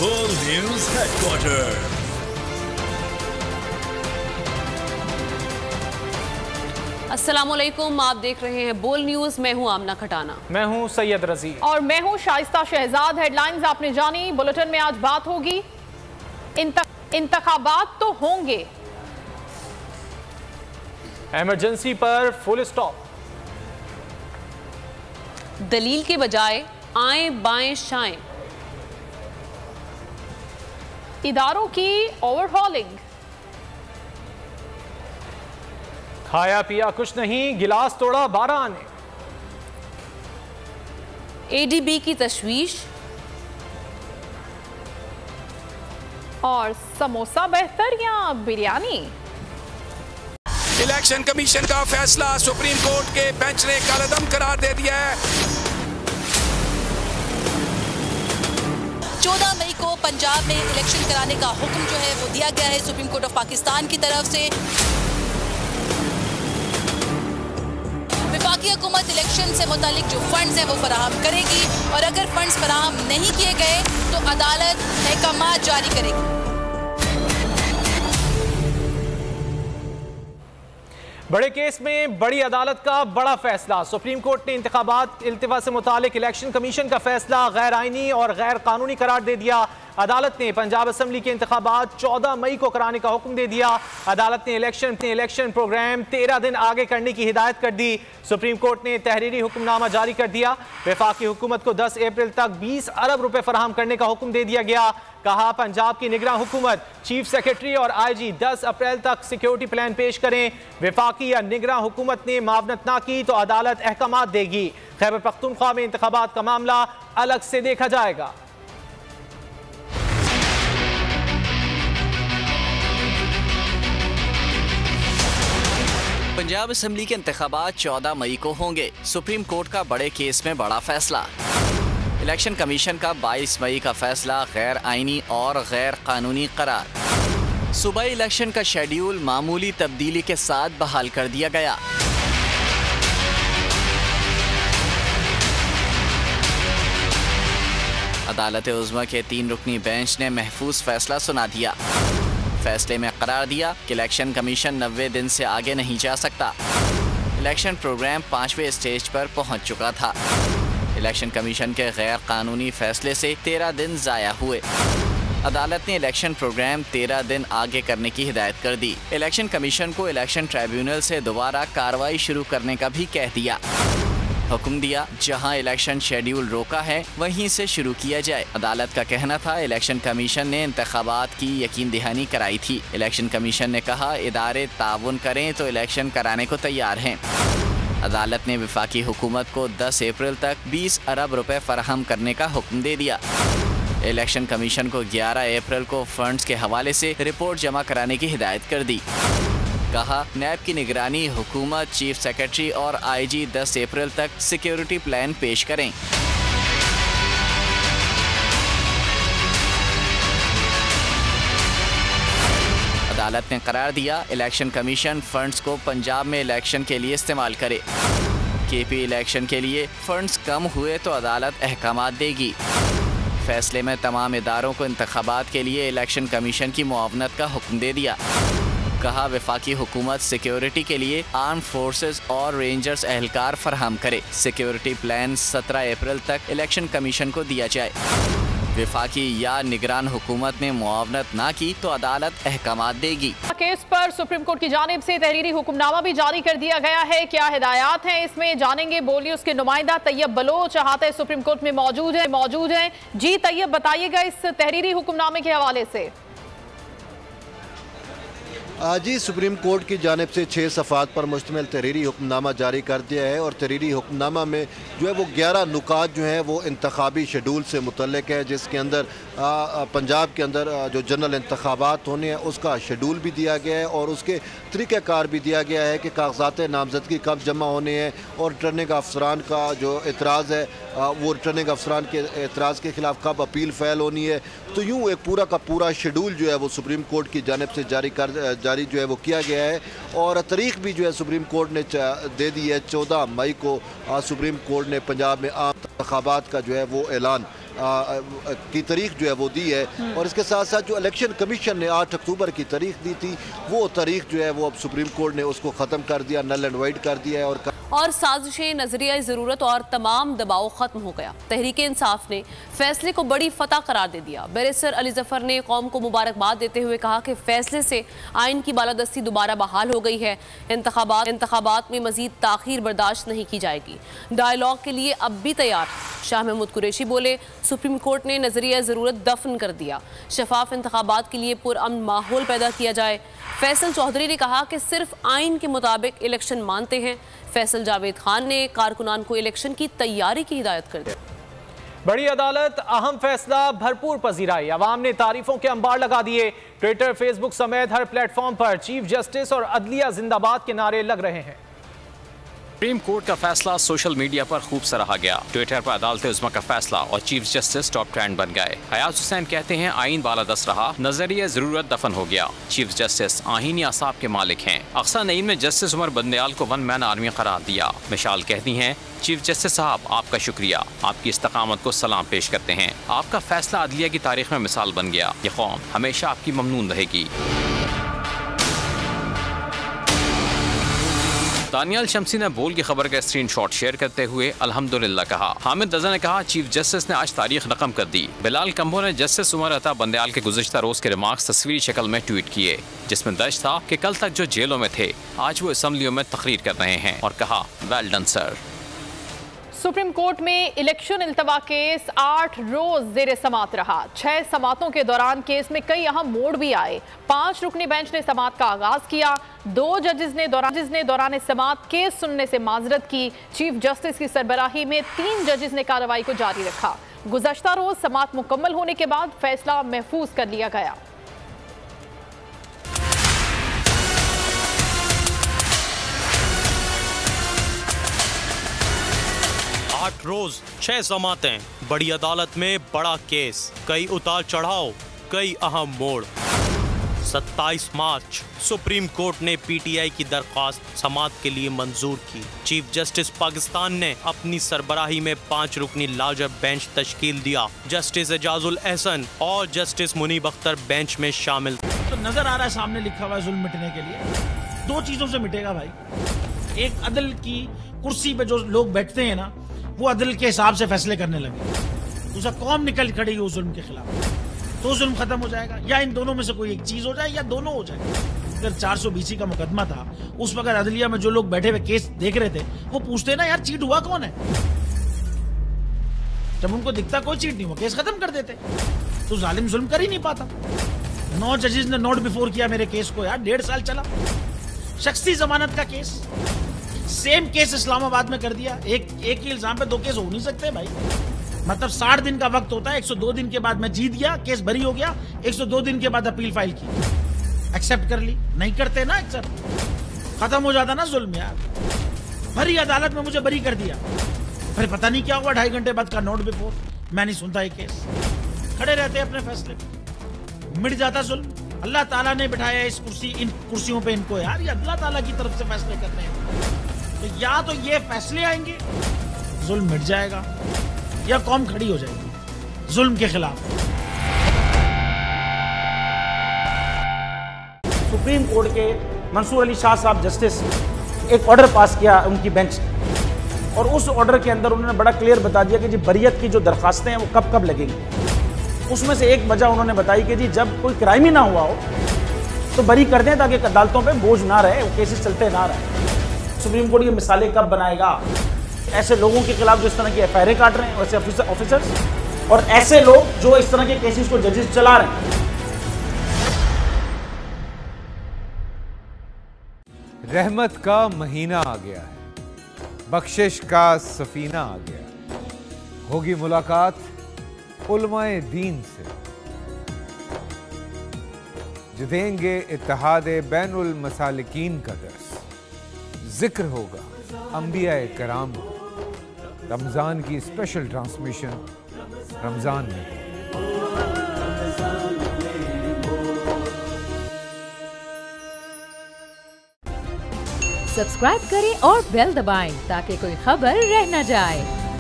बोल news headquarter. अस्सलामुअलैकुम, आप देख रहे हैं बोल न्यूज। मैं हूं आमना खटाना। मैं हूं सैयद रजी और मैं हूं शाइस्ता शहजाद। हेडलाइंस आपने जानी। बुलेटिन में आज बात होगी इंतखाबात तो होंगे, इमरजेंसी पर फुल स्टॉप, दलील के बजाय आए बाएं शाएं, इदारों की ओवरहॉलिंग, खाया पिया कुछ नहीं, गिलास तोड़ा 12 आने, एडीबी की तशवीश और समोसा बेहतर या बिरयानी। इलेक्शन कमीशन का फैसला सुप्रीम कोर्ट के बेंच ने कालेदम करार दे दिया है। 14 मई को पंजाब में इलेक्शन कराने का हुक्म जो है वो दिया गया है सुप्रीम कोर्ट ऑफ पाकिस्तान की तरफ से। वफाकी हुकूमत इलेक्शन से मुतालिक जो फंड्स हैं वो फराहम करेगी और अगर फंड्स फराहम नहीं किए गए तो अदालत अहकामात जारी करेगी। बड़े केस में बड़ी अदालत का बड़ा फैसला। सुप्रीम कोर्ट ने इंतखाबात इल्तिफा से मुतालिक इलेक्शन कमीशन का फैसला गैर आईनी और गैर कानूनी करार दे दिया। अदालत ने पंजाब असम्बली के इंतखाबात 14 मई को कराने का हुक्म दे दिया। अदालत ने इलेक्शन प्रोग्राम 13 दिन आगे करने की हिदायत कर दी। सुप्रीम कोर्ट ने तहरीरी हुक्मनामा जारी कर दिया। वफाकी हुकूमत को 10 अप्रैल तक 20 अरब रुपए फराहम करने का हुक्म दे दिया गया। कहा, पंजाब की निगरान हुकूमत, चीफ सेक्रेटरी और आईजी 10 अप्रैल तक सिक्योरिटी प्लान पेश करें। वफाकी या निगरान हुकूमत ने मावनत ना की तो अदालत अहकामात देगी। खैबर पख्तूनख्वा में इंतखाबात का मामला अलग से देखा जाएगा। पंजाब असम्बली के इंतखाबात 14 मई को होंगे। सुप्रीम कोर्ट का बड़े केस में बड़ा फैसला। इलेक्शन कमीशन का 22 मई का फैसला गैर आईनी और गैर कानूनी करार। सूबाई इलेक्शन का शेड्यूल मामूली तब्दीली के साथ बहाल कर दिया गया। अदालत उज़्मा के 3 रुकनी बेंच ने महफूज फैसला सुना दिया। फैसले में करार दिया कि इलेक्शन कमीशन 90 दिन से आगे नहीं जा सकता। इलेक्शन प्रोग्राम 5वें स्टेज पर पहुंच चुका था। इलेक्शन कमीशन के गैर कानूनी फैसले से 13 दिन ज़ाया हुए। अदालत ने इलेक्शन प्रोग्राम 13 दिन आगे करने की हिदायत कर दी। इलेक्शन कमीशन को इलेक्शन ट्राइब्यूनल से दोबारा कार्रवाई शुरू करने का भी कह दिया। हुक्म दिया, जहां इलेक्शन शेड्यूल रोका है वहीं से शुरू किया जाए। अदालत का कहना था, इलेक्शन कमीशन ने इंतखाबात की यकीन दहानी कराई थी। इलेक्शन कमीशन ने कहा, इदारे ताउन करें तो इलेक्शन कराने को तैयार हैं। अदालत ने वफाकी हुकूमत को 10 अप्रैल तक 20 अरब रुपए फराहम करने का हुक्म दे दिया। इलेक्शन कमीशन को 11 अप्रैल को फंड्स के हवाले से रिपोर्ट जमा कराने की हिदायत कर दी। कहा, नैब की निगरानी हुकूमत, चीफ सेक्रेटरी और आईजी 10 अप्रैल तक सिक्योरिटी प्लान पेश करें। अदालत ने करार दिया, इलेक्शन कमीशन फंड्स को पंजाब में इलेक्शन के लिए इस्तेमाल करे। केपी इलेक्शन के लिए फंड्स कम हुए तो अदालत अहकामात देगी। फैसले में तमाम इदारों को इंतखाबात के लिए इलेक्शन कमीशन की मुआवनत का हुक्म दे दिया। कहा, वफाकी हुकूमत सिक्योरिटी के लिए आर्म फोर्सेस और रेंजर्स एहलकार फराहम करे। सिक्योरिटी प्लान 17 अप्रैल तक इलेक्शन कमीशन को दिया जाए। वफाकी या निगरान हुकूमत ने मुआवनत ना की तो अदालत अहकामात देगी। केस पर सुप्रीम कोर्ट की जानिब से तहरीरी हुक्मनामा भी जारी कर दिया गया है। क्या हिदायत हैं इसमें जानेंगे। बोल न्यूज़ के नुमाइंदा तैयब बलोच अहाते सुप्रीम कोर्ट में मौजूद हैं। जी तैयब, बताइएगा इस तहरीरी हुक्मनामे के हवाले से। जी, सुप्रीम कोर्ट की जानिब से 6 सफ़ात पर मुश्तमिल तहरीरी हुक्मनामा जारी कर दिया है और तहरीरी हुक्मनामा में जो है वो 11 नुकात जो हैं वो इंतखाबी शेड्यूल से मुतल्लिक है, जिसके अंदर पंजाब के अंदर जो जनरल इंतखाबात होने हैं उसका शेड्यूल भी दिया गया है और उसके तरीक़ाकार भी दिया गया है कि कागजात नामजदगी कब जमा होने हैं और रिटर्निंग अफसरान का जो एतराज़ है वो रिटर्निंग अफसरान के एतराज़ के ख़िलाफ़ कब अपील फ़ैल होनी है। तो यूँ एक पूरा का पूरा शेड्यूल जो है वो सुप्रीम कोर्ट की जानिब से जारी जो है वो किया गया है और तारीख भी जो है सुप्रीम कोर्ट ने दे दी है। 14 मई को सुप्रीम कोर्ट ने पंजाब में आम इंतखाबात का जो है वो ऐलान की तारीख जो है वो दी है। और इसके साथ साथ जो इलेक्शन कमीशन ने 8 अक्टूबर की तारीख दी थी, वो तारीख जो है वो अब सुप्रीम कोर्ट ने उसको ख़त्म कर दिया, नल एंड वाइड कर दिया है। और साजिशें, नजरिया ज़रूरत और तमाम दबाव खत्म हो गया। तहरीक इंसाफ ने फैसले को बड़ी फतह करार दे दिया। बैरिस्टर अली जफर ने कौम को मुबारकबाद देते हुए कहा कि फैसले से आइन की बालादस्ती दोबारा बहाल हो गई है। इंतखाबात में मजीद ताखीर बर्दाश्त नहीं की जाएगी। डायलॉग के लिए अब भी तैयार। शाह महमूद कुरैशी बोले, सुप्रीम कोर्ट ने नजरिया ज़रूरत दफन कर दिया। शफाफ इंतखाबात के लिए पुरअमन माहौल पैदा किया जाए। फैसल चौधरी ने कहा कि सिर्फ आइन के मुताबिक इलेक्शन मानते हैं। फैसल जावेद खान ने कारकुनान को इलेक्शन की तैयारी की हिदायत कर दी। बड़ी अदालत अहम फैसला भरपूर पजीराई। अवाम ने तारीफों के अंबार लगा दिए। ट्विटर, फेसबुक समेत हर प्लेटफॉर्म पर चीफ जस्टिस और अदलिया जिंदाबाद के नारे लग रहे हैं। सुप्रीम कोर्ट का फैसला सोशल मीडिया पर खूब सराहा गया। ट्विटर पर अदालत उज़्मा का फैसला और चीफ जस्टिस टॉप ट्रेंड बन गए। हयात हुसैन कहते हैं, आइन बालादस्त रहा, नजरिया जरूरत दफन हो गया। चीफ जस्टिस आहीनी असाब के मालिक हैं। अक्सा नईम ने जस्टिस उमर बंदयाल को वन मैन आर्मी करार दिया। मिशाल कहती हैं, चीफ जस्टिस साहब आपका शुक्रिया, आपकी इस्तकामत को सलाम पेश करते हैं। आपका फैसला अदलिया की तारीख में मिसाल बन गया। ये कौम हमेशा आपकी ममनून रहेगी। दानियाल शमसी ने बोल की खबर का स्क्रीनशॉट शेयर करते हुए अल्हम्दुलिल्लाह कहा। हामिद रजा ने कहा, चीफ जस्टिस ने आज तारीख रकम कर दी। बिलाल कंबो ने जस्टिस उमर अता बंदयाल के गुज़िश्ता रोज के रिमार्क्स तस्वीरी शक्ल में ट्वीट किए, जिसमें दर्ज था कि कल तक जो जेलों में थे आज वो असम्बलियों में तकरीर कर रहे हैं, और कहा, well done sir. Supreme court में इलेक्शन इल्तवा केस 8 रोज जेर समात रहा। 6 समातों के दौरान केस में कई अहम मोड़ भी आए। 5 रुकनी बेंच ने समात का आगाज किया। 2 जजेस ने दौरान समात केस सुनने से माजरत की। चीफ जस्टिस की सरबराही में 3 जजेस ने कार्रवाई को जारी रखा। गुज़श्ता रोज समात मुकम्मल होने के बाद फैसला महफूज कर लिया गया। 8 रोज 6 समातें, बड़ी अदालत में बड़ा केस, कई उतार चढ़ाव, कई अहम मोड़। 27 मार्च सुप्रीम कोर्ट ने पीटीआई की दरख्वास्त समात के लिए मंजूर की। चीफ जस्टिस पाकिस्तान ने अपनी सरबराही में 5 रुकनी लार्जर बेंच तश्कील दिया। जस्टिस एजाजुल एहसन और जस्टिस मुनीब अख्तर बेंच में शामिल। तो नजर आ रहा है सामने लिखा हुआ है जुल्म मिटने के लिए 2 चीजों से मिटेगा भाई। एक, अदल की कुर्सी पे जो लोग बैठते हैं ना, वो अदल के हिसाब से फैसले करने लगे। दूसरा, कौम निकल खड़ी उस जुल्म के खिलाफ, तो जुल्म खत्म हो जाएगा। या इन दोनों में से कोई एक चीज हो जाए या दोनों हो जाए। अगर 420 का मुकदमा था, उस वक्त अदलिया में जो लोग बैठे हुए केस देख रहे थे, वो पूछते ना, यार चीट हुआ कौन है? जब उनको दिखता कोई चीट नहीं हुआ, केस खत्म कर देते। तो जालिम जुल्म कर ही नहीं पाता। 9 जजेस ने नोट बिफोर किया मेरे केस को, यार 1.5 साल चला। शख्सी जमानत का केस, सेम केस इस्लामाबाद में कर दिया। एक ही इल्जाम पे 2 केस हो नहीं सकते भाई। मतलब 60 दिन का वक्त होता है। 102 दिन के बाद मैं जीत गया, केस बरी हो गया। 102 दिन के बाद अपील फाइल की, एक्सेप्ट कर ली। नहीं करते ना एक्सेप्ट, खत्म हो जाता ना जुल्म यार। भरी अदालत में मुझे बरी कर दिया, फिर पता नहीं क्या हुआ, 2.5 घंटे बाद का नोट बिफोर। मैं नहीं सुनता ये केस, खड़े रहते अपने फैसले पे, मिट जाता जुल्म। अल्लाह ताला ने बिठाया इन कुर्सियों पे इनको यार, ये अल्लाह ताला की तरफ से फैसले करने हैं। तो या तो ये फैसले आएंगे, जुल्म मिट जाएगा, या कौम खड़ी हो जाएगी जुल्म के खिलाफ। सुप्रीम कोर्ट के मंसूर अली शाह साहब जस्टिस एक ऑर्डर पास किया उनकी बेंच ने, और उस ऑर्डर के अंदर उन्होंने बड़ा क्लियर बता दिया कि जी बरियत की जो दरखास्तें हैं वो कब कब लगेंगी। उसमें से एक वजह उन्होंने बताई कि जी जब कोई क्राइम ही ना हुआ हो तो बरी कर दें, ताकि अदालतों पे बोझ ना रहे, वो केसेस चलते ना रहे। सुप्रीम कोर्ट ये मिसालें कब बनाएगा? ऐसे लोगों के खिलाफ जो इस तरह की एफआईआर काट रहे हैं, वैसे ऑफिसर्स, और ऐसे लोग जो इस तरह के केसेस को जजेस चला रहे हैं। रहमत का महीना आ गया है, बख्शिश का सफीना आ गया। होगी मुलाकात उलमाए दीन से, जो देंगे इत्तेहादे बैनुल मसालिकीन का दर्स। जिक्र होगा अंबियाए कराम, रमजान की स्पेशल ट्रांसमिशन रमजान में। सब्सक्राइब करें और बेल दबाएं ताकि कोई खबर रह न जाए।